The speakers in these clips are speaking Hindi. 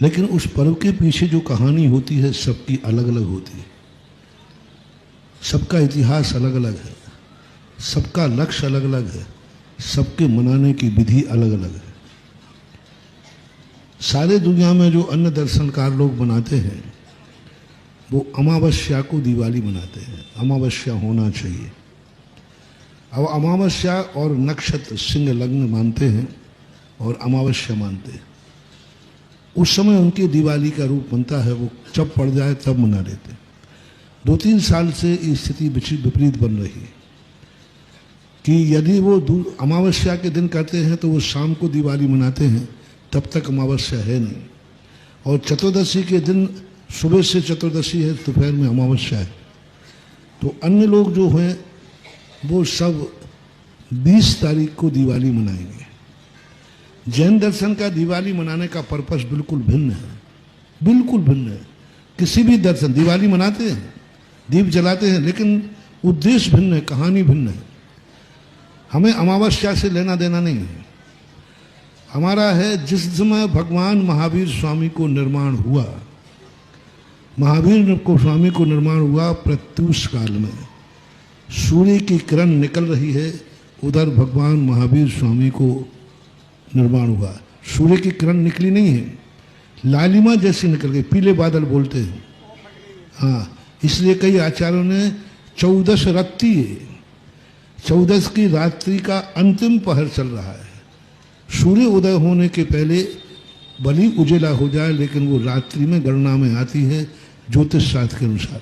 लेकिन उस पर्व के पीछे जो कहानी होती है सबकी अलग अलग होती है, सबका इतिहास अलग अलग है, सबका लक्ष्य अलग अलग है, सबके मनाने की विधि अलग अलग है। सारे दुनिया में जो अन्य दर्शनकार लोग मनाते हैं वो अमावस्या को दिवाली मनाते हैं, अमावस्या होना चाहिए। अब अमावस्या और नक्षत्र सिंह लग्न मानते हैं और अमावस्या मानते हैं। उस समय उनकी दिवाली का रूप बनता है, वो जब पड़ जाए तब मना लेते हैं। 2-3 साल से स्थिति विपरीत बन रही है कि यदि वो अमावस्या के दिन करते हैं तो वो शाम को दिवाली मनाते हैं, तब तक अमावस्या है नहीं, और चतुर्दशी के दिन सुबह से चतुर्दशी है, दोपहर में अमावस्या है। तो अन्य लोग जो हैं वो सब 20 तारीख को दिवाली मनाएंगे। जैन दर्शन का दिवाली मनाने का पर्पस बिल्कुल भिन्न है, बिल्कुल भिन्न है। किसी भी दर्शन दिवाली मनाते हैं, दीप जलाते हैं, लेकिन उद्देश्य भिन्न है, कहानी भिन्न है। हमें अमावस्या से लेना देना नहीं है। हमारा है जिस समय भगवान महावीर स्वामी को निर्माण हुआ, महावीर को स्वामी को निर्माण हुआ प्रत्यूष काल में, सूर्य की किरण निकल रही है, उधर भगवान महावीर स्वामी को निर्माण हुआ। सूर्य की किरण निकली नहीं है, लालिमा जैसी निकल गई, पीले बादल बोलते हैं। हाँ, इसलिए कई आचार्यों ने 14 रत्ती, 14 की रात्रि का अंतिम पहर चल रहा है। सूर्य उदय होने के पहले भली उजेला हो जाए, लेकिन वो रात्रि में गणना में आती है ज्योतिष शास्त्र के अनुसार।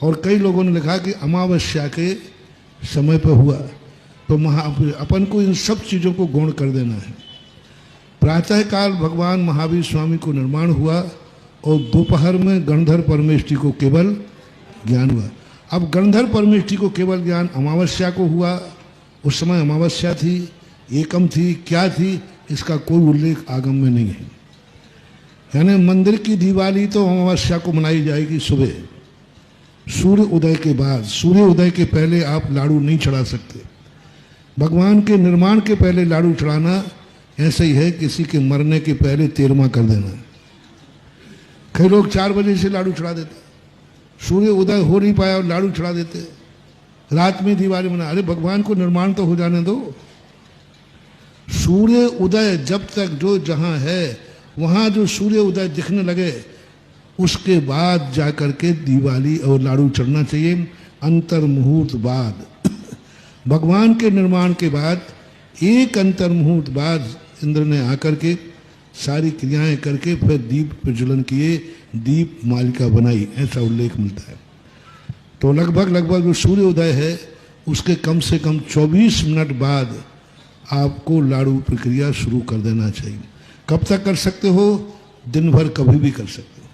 और कई लोगों ने लिखा कि अमावस्या के समय पर हुआ, तो अपन को इन सब चीज़ों को गौण कर देना है। प्रातःकाल भगवान महावीर स्वामी को निर्माण हुआ और दोपहर में गणधर परमेष्ठी को केवल ज्ञान हुआ। अब गणधर परमेष्ठी को केवल ज्ञान अमावस्या को हुआ। उस समय अमावस्या थी, एकम थी, क्या थी, इसका कोई उल्लेख आगम में नहीं है। यानी मंदिर की दिवाली तो अमावस्या को मनाई जाएगी सुबह, सूर्य उदय के बाद। सूर्य उदय के पहले आप लाड़ू नहीं चढ़ा सकते। भगवान के निर्माण के पहले लाड़ू चढ़ाना ऐसे ही है किसी के मरने के पहले 13वां कर देना। कई लोग 4 बजे से लाड़ू चढ़ा देते, सूर्य उदय हो नहीं पाया और लाड़ू चढ़ा देते, रात में दिवाली मना। अरे भगवान को निर्माण तो हो जाने दो। सूर्य उदय जब तक जो जहां है वहां जो सूर्य उदय दिखने लगे उसके बाद जाकर के दिवाली और लाड़ू चढ़ना चाहिए, अंतर मुहूर्त बाद। भगवान के निर्माण के बाद एक अंतर मुहूर्त बाद इंद्र ने आकर के सारी क्रियाएं करके फिर दीप प्रज्वलन किए, दीप मालिका बनाई, ऐसा उल्लेख मिलता है। तो लगभग जो सूर्य उदय है उसके कम से कम 24 मिनट बाद आपको लाड़ू प्रक्रिया शुरू कर देना चाहिए। कब तक कर सकते हो? दिन भर कभी भी कर सकते हो,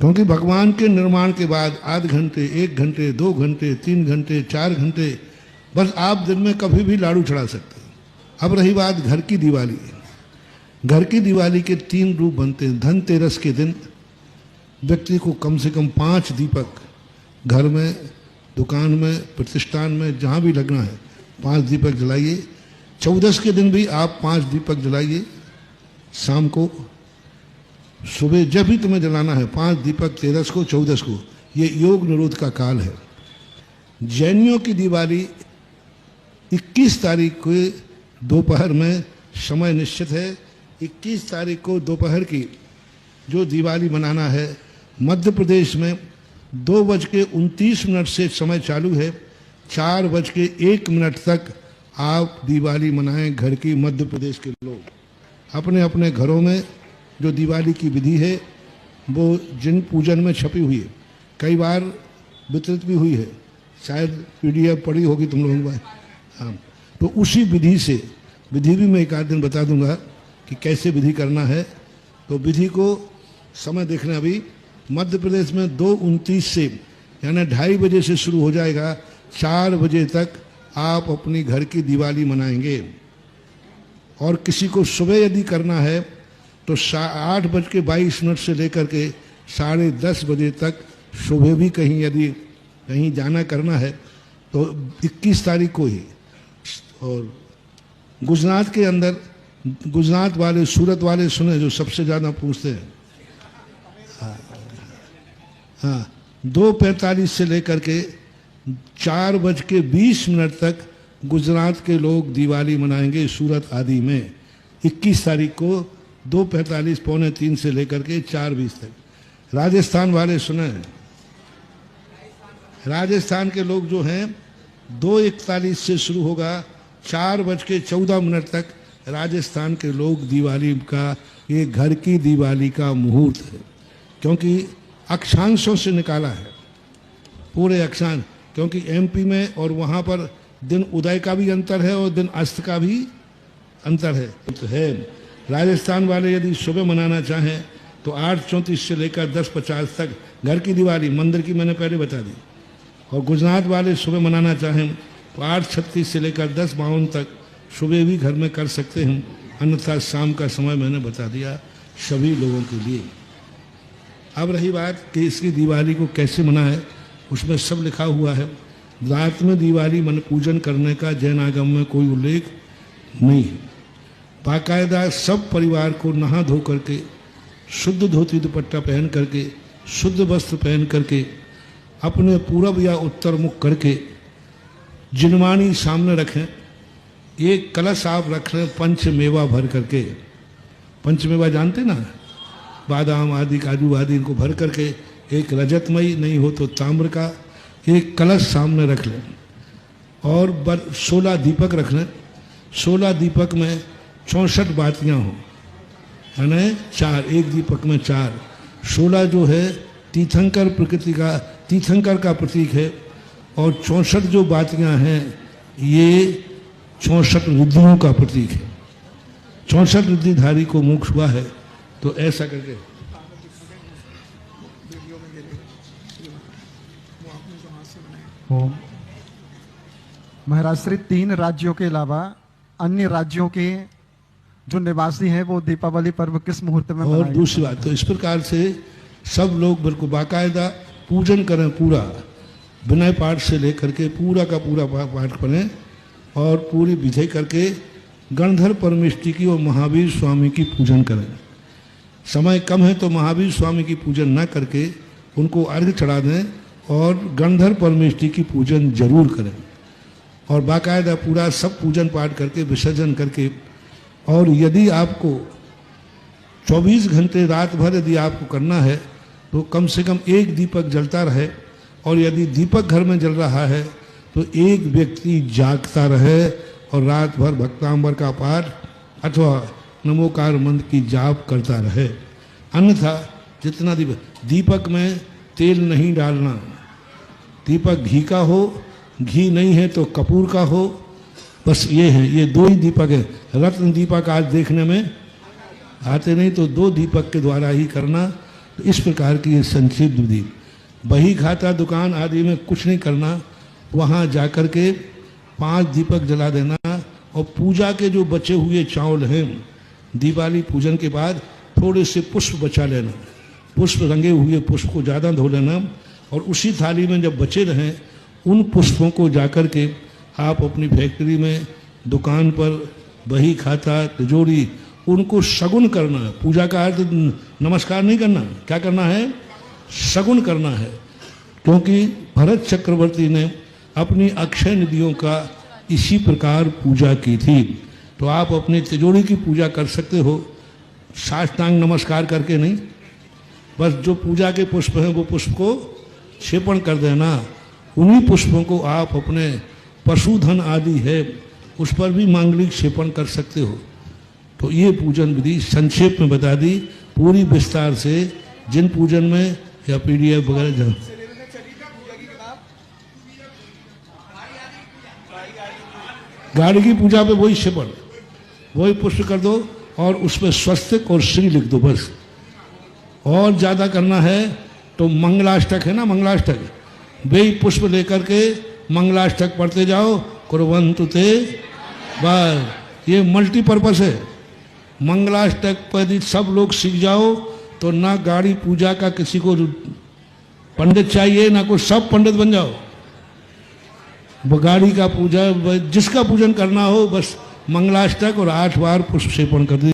क्योंकि भगवान के निर्माण के बाद आध घंटे, 1 घंटे, 2 घंटे, 3 घंटे, 4 घंटे, बस आप दिन में कभी भी लाड़ू चढ़ा सकते हो। अब रही बात घर की दिवाली। घर की दिवाली के 3 रूप बनते हैं। धनतेरस के दिन व्यक्ति को कम से कम 5 दीपक घर में, दुकान में, प्रतिष्ठान में, जहाँ भी लगना है 5 दीपक जलाइए। 14 के दिन भी आप 5 दीपक जलाइए। शाम को, सुबह जब भी तुम्हें जलाना है 5 दीपक, 13 को, 14 को। ये योग निरोध का काल है। जैनियों की दिवाली 21 तारीख को दोपहर में समय निश्चित है। 21 तारीख को दोपहर की जो दिवाली मनाना है, मध्य प्रदेश में 2:29 से समय चालू है। 4:01 तक आप दिवाली मनाएं। घर की मध्य प्रदेश के लोग अपने अपने घरों में जो दिवाली की विधि है वो जिन पूजन में छपी हुई है, कई बार वितरित भी हुई है, शायद PDF पढ़ी होगी तुम लोगों को। हाँ, तो उसी विधि से, विधि भी मैं एक आध दिन बता दूंगा कि कैसे विधि करना है। तो विधि को समय देखना। अभी मध्य प्रदेश में 2:29 से यानी 2:30 बजे से शुरू हो जाएगा। 4 बजे तक आप अपनी घर की दिवाली मनाएंगे। और किसी को सुबह यदि करना है तो 8:22 से लेकर के 10:30 बजे तक सुबह भी कहीं यदि कहीं जाना करना है तो 21 तारीख को ही। और गुजरात के अंदर गुजरात वाले, सूरत वाले सुने जो सबसे ज़्यादा पूछते हैं। हाँ, 2:45 से लेकर के 4:20 तक गुजरात के लोग दिवाली मनाएंगे सूरत आदि में। 21 तारीख को 2:45 पौने 3 से लेकर के 4:20 तक। राजस्थान वाले सुने, राजस्थान के लोग जो हैं 2:41 से शुरू होगा, 4:14 तक राजस्थान के लोग दिवाली का, ये घर की दिवाली का मुहूर्त है, क्योंकि अक्षांशों से निकाला है पूरे अक्षांश, क्योंकि एमपी में और वहाँ पर दिन उदय का भी अंतर है और दिन अस्त का भी अंतर है। राजस्थान वाले यदि सुबह मनाना चाहें तो 8:34 से लेकर 10:50 तक घर की दिवाली, मंदिर की मैंने पहले बता दी। और गुजरात वाले सुबह मनाना चाहें तो 8:36 से लेकर 10:52 तक सुबह भी घर में कर सकते हैं, अन्यथा शाम का समय मैंने बता दिया सभी लोगों के लिए। अब रही बात कि इसकी दिवाली को कैसे मनाएं, उसमें सब लिखा हुआ है। रात में दिवाली मन पूजन करने का जैन आगम में कोई उल्लेख नहीं है। बाकायदा सब परिवार को नहा धो करके, शुद्ध धोती दुपट्टा पहन करके, शुद्ध वस्त्र पहन करके, अपने पूरब या उत्तर मुख करके जिनवाणी सामने रखें। एक कलश आप रख लें पंचमेवा भर करके। पंचमेवा जानते ना, बादाम आदि, काजू आदि, इनको भर करके एक रजतमयी नहीं हो तो ताम्र का एक कलश सामने रख लें और 16 दीपक रख लें। 16 दीपक में 64 बातियाँ हों, यानी 4, एक दीपक में 4। 16 जो है तीर्थंकर प्रकृति का, तीर्थंकर का प्रतीक है, और 64 जो बातियाँ हैं ये 64 रिद्धियों का प्रतीक है। 64 रिद्धिधारी को मोक्ष हुआ है। तो ऐसा करके महाराज श्री 3 राज्यों के अलावा अन्य राज्यों के जो निवासी हैं वो दीपावली पर्व किस मुहूर्त में और दूसरी बात तो इस प्रकार से सब लोग बिल्कुल बाकायदा पूजन करें, पूरा विनय पाठ से लेकर के पूरा का पूरा पाठ करें और पूरी विधि करके गणधर परमेष्टि की और महावीर स्वामी की पूजन करें। समय कम है तो महावीर स्वामी की पूजन न करके उनको अर्घ्य चढ़ा दें और गणधर परमेष्टि की पूजन जरूर करें और बाकायदा पूरा सब पूजन पाठ करके विसर्जन करके। और यदि आपको 24 घंटे रात भर यदि आपको करना है तो कम से कम एक दीपक जलता रहे, और यदि दीपक घर में जल रहा है तो एक व्यक्ति जागता रहे और रात भर भक्तांबर का पाठ अथवा नमोकार मंत्र की जाप करता रहे। अन्यथा जितना दीपक में तेल नहीं डालना, दीपक घी का हो, घी नहीं है तो कपूर का हो, बस ये है, ये 2 ही दीपक है। रत्न दीपक आज देखने में आते नहीं, तो 2 दीपक के द्वारा ही करना। तो इस प्रकार की ये संक्षिप्त विधि। बही खाता दुकान आदि में कुछ नहीं करना, वहाँ जाकर के 5 दीपक जला देना और पूजा के जो बचे हुए चावल हैं दिवाली पूजन के बाद थोड़े से पुष्प बचा लेना, पुष्प रंगे हुए पुष्प को ज़्यादा धो लेना और उसी थाली में जब बचे रहें उन पुष्पों को जाकर के आप अपनी फैक्ट्री में, दुकान पर, बही खाता, तिजोरी, उनको शगुन करना है। पूजा का अर्थ नमस्कार नहीं करना, क्या करना है? शगुन करना है। क्योंकि भरत चक्रवर्ती ने अपनी अक्षय निधियों का इसी प्रकार पूजा की थी। तो आप अपनी तिजोरी की पूजा कर सकते हो, साष्टांग नमस्कार करके नहीं, बस जो पूजा के पुष्प हैं वो पुष्प को क्षेपण कर देना। उन्हीं पुष्पों को आप अपने पशुधन आदि है उस पर भी मांगलिक क्षेपण कर सकते हो। तो ये पूजन विधि संक्षेप में बता दी, पूरी विस्तार से जिन पूजन में या PDF वगैरह। गाड़ी की पूजा पे वही क्षेपण, वही पुष्प कर दो और उस पर स्वस्तिक और श्री लिख दो बस। और ज़्यादा करना है तो मंगलाष्टक है ना, मंगलाष्टक, वे पुष्प लेकर के मंगलाष्टक पढ़ते जाओ, कुर्वन्तु ते, बस ये मल्टीपर्पस है। मंगलाष्टक पर यदि सब लोग सीख जाओ तो ना गाड़ी पूजा का किसी को पंडित चाहिए, ना कोई, सब पंडित बन जाओ। गाड़ी का पूजा, जिसका पूजन करना हो बस मंगलाष्टक और 8 बार पुष्प सेपण कर दीजिए।